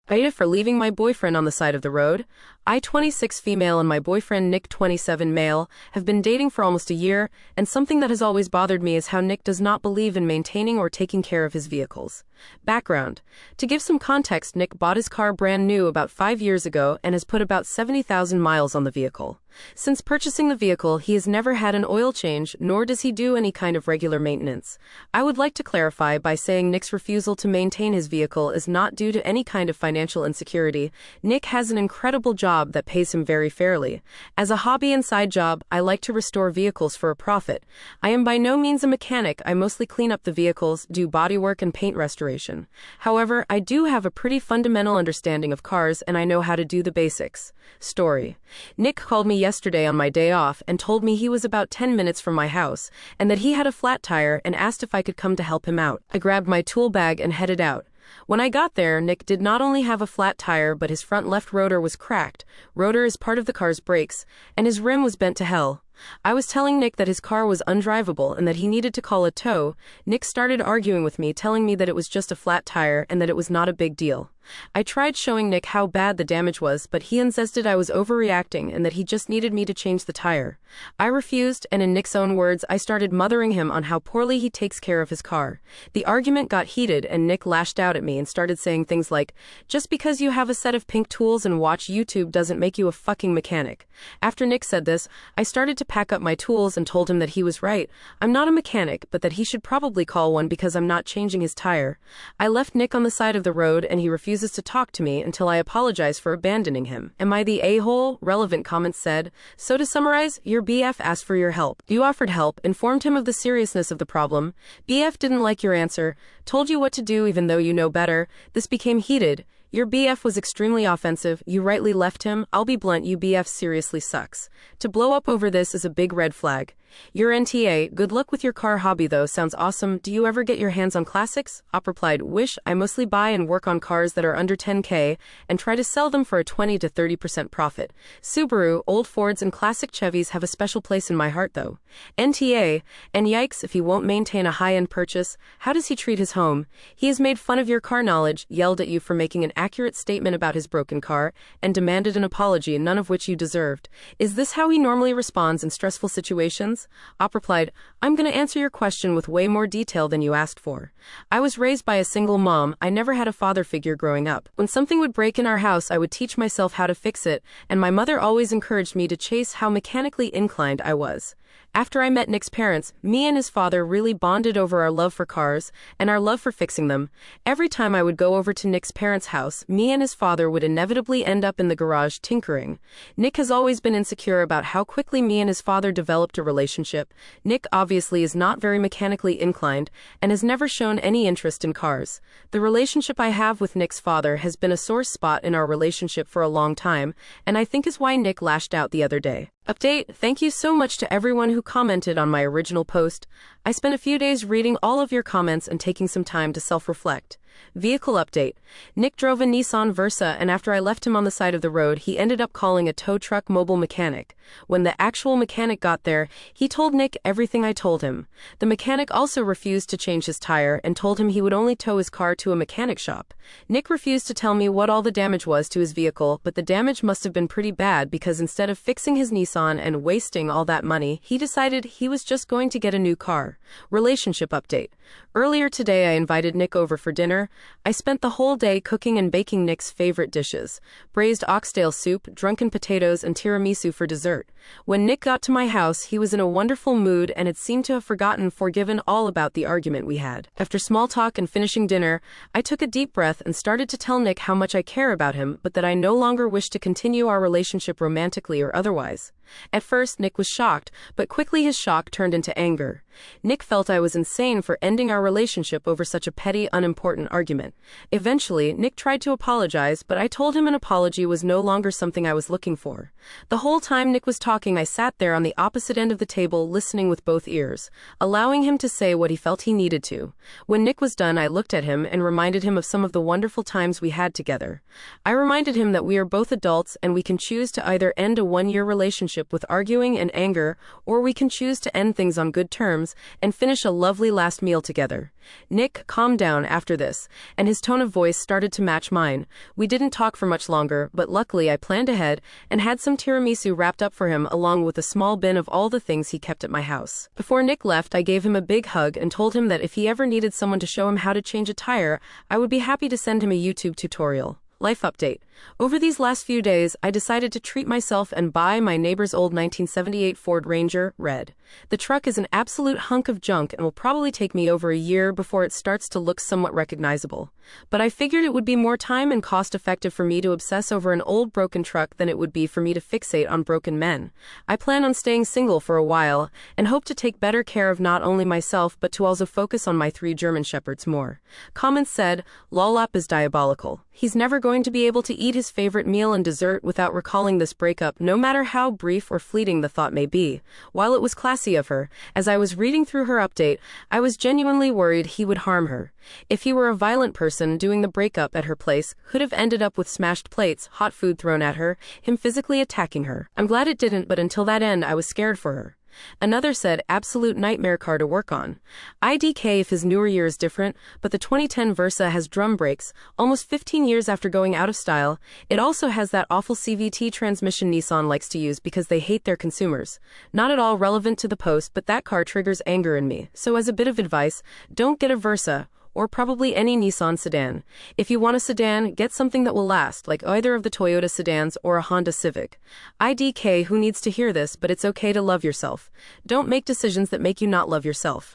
AITA for leaving my boyfriend on the side of the road. I, 26 female, and my boyfriend Nick, 27 male, have been dating for almost a year, and something that has always bothered me is how Nick does not believe in maintaining or taking care of his vehicles. Background. To give some context, Nick bought his car brand new about 5 years ago and has put about 70,000 miles on the vehicle. Since purchasing the vehicle, he has never had an oil change, nor does he do any kind of regular maintenance. I would like to clarify by saying Nick's refusal to maintain his vehicle is not due to any kind of financial insecurity. Nick has an incredible job that pays him very fairly. As a hobby and side job, I like to restore vehicles for a profit. I am by no means a mechanic. I mostly clean up the vehicles, do bodywork and paint restoration. However, I do have a pretty fundamental understanding of cars and I know how to do the basics. Story. Nick called me yesterday on my day off and told me he was about 10 minutes from my house and that he had a flat tire and asked if I could come to help him out. I grabbed my tool bag and headed out. When I got there, Nick did not only have a flat tire, but his front left rotor was cracked. Rotor is part of the car's brakes, and his rim was bent to hell. I was telling Nick that his car was undrivable and that he needed to call a tow. Nick started arguing with me, telling me that it was just a flat tire and that it was not a big deal. I tried showing Nick how bad the damage was, but he insisted I was overreacting and that he just needed me to change the tire. I refused, and in Nick's own words, I started mothering him on how poorly he takes care of his car. The argument got heated and Nick lashed out at me and started saying things like, "Just because you have a set of pink tools and watch YouTube doesn't make you a fucking mechanic." After Nick said this, I started to pack up my tools and told him that he was right. I'm not a mechanic, but that he should probably call one because I'm not changing his tire. I left Nick on the side of the road and he refuses to talk to me until I apologize for abandoning him. Am I the a-hole? Relevant comments said. So to summarize, your BF asked for your help. You offered help, informed him of the seriousness of the problem. BF didn't like your answer, told you what to do even though you know better. This became heated. Your BF was extremely offensive. You rightly left him. I'll be blunt, you BF seriously sucks. To blow up over this is a big red flag. Your NTA, good luck with your car hobby though, sounds awesome. Do you ever get your hands on classics? Op replied, wish. I mostly buy and work on cars that are under 10K and try to sell them for a 20 to 30% profit. Subaru, old Fords and classic Chevys have a special place in my heart though. NTA, and yikes if he won't maintain a high-end purchase. How does he treat his home? He has made fun of your car knowledge, yelled at you for making an accurate statement about his broken car, and demanded an apology, none of which you deserved. Is this how he normally responds in stressful situations? Op replied, I'm going to answer your question with way more detail than you asked for. I was raised by a single mom. I never had a father figure growing up. When something would break in our house, I would teach myself how to fix it, and my mother always encouraged me to chase how mechanically inclined I was. After I met Nick's parents, me and his father really bonded over our love for cars and our love for fixing them. Every time I would go over to Nick's parents' house, me and his father would inevitably end up in the garage tinkering. Nick has always been insecure about how quickly me and his father developed a relationship. Nick obviously is not very mechanically inclined and has never shown any interest in cars. The relationship I have with Nick's father has been a sore spot in our relationship for a long time, and I think is why Nick lashed out the other day. Update, thank you so much to everyone who commented on my original post. I spent a few days reading all of your comments and taking some time to self-reflect. Vehicle update. Nick drove a Nissan Versa and after I left him on the side of the road, he ended up calling a tow truck mobile mechanic. When the actual mechanic got there, he told Nick everything I told him. The mechanic also refused to change his tire and told him he would only tow his car to a mechanic shop. Nick refused to tell me what all the damage was to his vehicle, but the damage must have been pretty bad because instead of fixing his Nissan and wasting all that money, he decided he was just going to get a new car. Relationship update. Earlier today I invited Nick over for dinner. I spent the whole day cooking and baking Nick's favorite dishes: braised oxtail soup, drunken potatoes, and tiramisu for dessert. When Nick got to my house, he was in a wonderful mood and had seemed to have forgiven all about the argument we had. After small talk and finishing dinner, I took a deep breath and started to tell Nick how much I care about him, but that I no longer wish to continue our relationship romantically or otherwise. At first, Nick was shocked, but quickly his shock turned into anger. Nick felt I was insane for ending our relationship over such a petty, unimportant argument. Eventually, Nick tried to apologize, but I told him an apology was no longer something I was looking for. The whole time Nick was talking, I sat there on the opposite end of the table listening with both ears, allowing him to say what he felt he needed to. When Nick was done, I looked at him and reminded him of some of the wonderful times we had together. I reminded him that we are both adults and we can choose to either end a one-year relationship relationship with arguing and anger, or we can choose to end things on good terms and finish a lovely last meal together. Nick calmed down after this, and his tone of voice started to match mine. We didn't talk for much longer, but luckily I planned ahead and had some tiramisu wrapped up for him along with a small bin of all the things he kept at my house. Before Nick left, I gave him a big hug and told him that if he ever needed someone to show him how to change a tire, I would be happy to send him a YouTube tutorial. Life update. Over these last few days, I decided to treat myself and buy my neighbor's old 1978 Ford Ranger, red. The truck is an absolute hunk of junk and will probably take me over a year before it starts to look somewhat recognizable. But I figured it would be more time and cost-effective for me to obsess over an old broken truck than it would be for me to fixate on broken men. I plan on staying single for a while and hope to take better care of not only myself but to also focus on my 3 German Shepherds more. Comments said, Lollap is diabolical. He's never going to be able to eat his favorite meal and dessert without recalling this breakup, no matter how brief or fleeting the thought may be. While it was classy of her, as I was reading through her update, I was genuinely worried he would harm her. If he were a violent person, doing the breakup at her place could have ended up with smashed plates, hot food thrown at her, him physically attacking her. I'm glad it didn't, but until that end, I was scared for her. Another said, absolute nightmare car to work on. IDK if his newer year is different, but the 2010 Versa has drum brakes, almost 15 years after going out of style. It also has that awful CVT transmission Nissan likes to use because they hate their consumers. Not at all relevant to the post, but that car triggers anger in me. So as a bit of advice, don't get a Versa, or probably any Nissan sedan. If you want a sedan, get something that will last, like either of the Toyota sedans or a Honda Civic. IDK, who needs to hear this, but it's okay to love yourself. Don't make decisions that make you not love yourself.